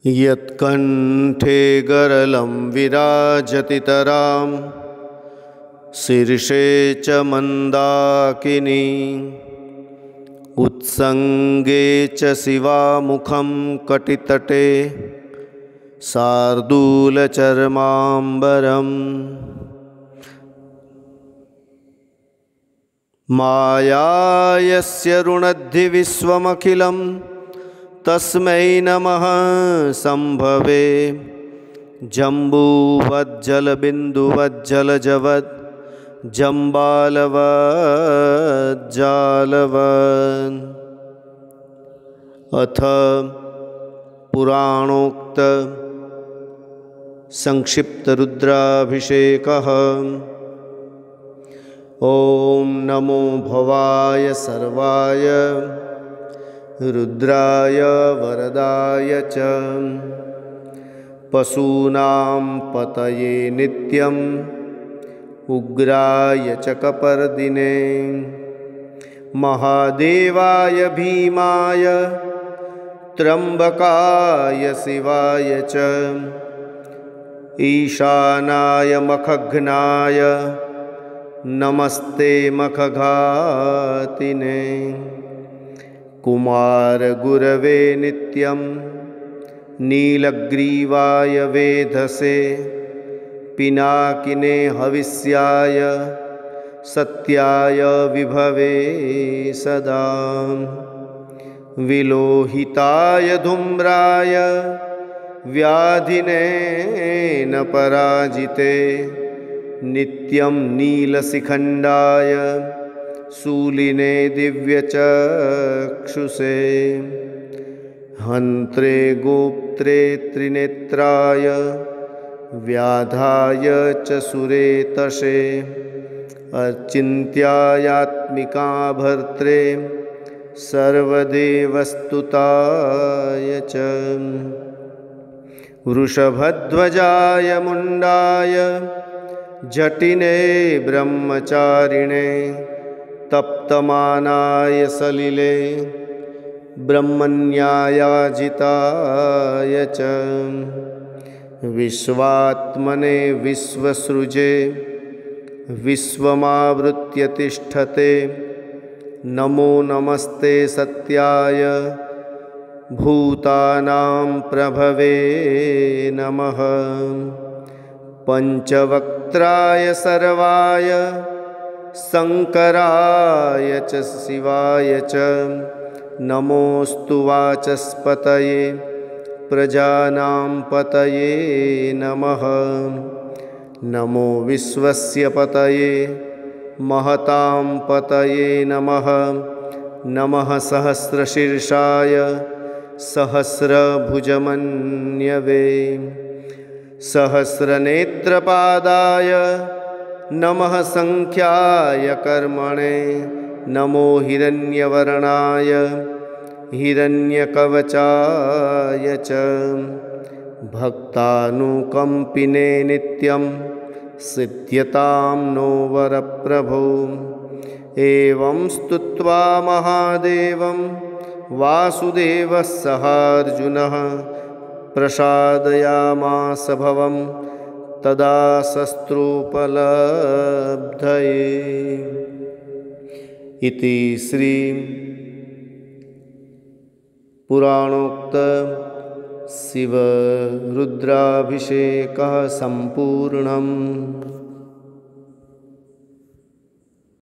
यत्कण्ठे गरलं विराजतितरां शीर्षे च मन्दाकिनी उत्सङ्गे च शिवामुखं कटितटे शार्दूलचर्माम्बरम् माया यस्य रुणद्धि विश्वमखिलं तस्मै नमः संभवे जम्बूवज्जलबिन्दुवज्जलजवत् जम्बालवज्जालवन्। अथ पुराणोक्त संक्षिप्त रुद्राभिषेकः। ओम नमो भवाय सर्वाय रुद्राय वरदाय च पशूनां पतये नित्यम् उग्राय च कपर्दिने महादेवाय भीमाय त्र्यम्बकाय शिवाय च ईशानाय मखघ्नाय नमस्ते मखघातिने कुमार गुरवे नित्यं नीलग्रीवाय वेधसे पिनाकिने हविष्याय सत्याय विभवे सदा विलोहिताय धूम्राय व्याधिने न पराजिते नित्यं नीलशिखण्डाय शूलिने दिव्यचक्षुषे हन्त्रे गोप्त्रे त्रिनेत्राय व्याधाय च सुरेतसे अचिन्त्यायात्मिका भर्त्रे सर्वदेवस्तुताय च वृषभध्वजाय मुण्डाय जटिने ब्रह्मचारिणे तप्तमानाय सलिले ब्रह्मण्यायाजिताय च विश्वात्मने विश्वसृजे विश्वमावृत्य तिष्ठते नमो नमस्ते सत्याय भूतानां प्रभवे नमः पंचवक्त्राय सर्वाय शंकराय च शिवाय च नमोस्तु वाचस्पतये प्रजानां पतये नमः नमो विश्वस्य पतये महतां पतये नमः नमः सहस्रशीर्षाय सहस्रभुजमन्यवे सहस्रनेत्रपादाय नमः संख्याय कर्मणे नमो हिरण्यवर्णाय हिरण्यकवचाय च भक्तानुकंपिने नित्यं सिद्ध्यतां नो वरप्रभो एवं स्तुत्वा महादेवं वासुदेवः सहार्जुनः प्रसादयामास भवं तदा शस्त्रोपलब्धये। इति श्री पुराणोक्त शिव रुद्राभिषेकः सम्पूर्णम्।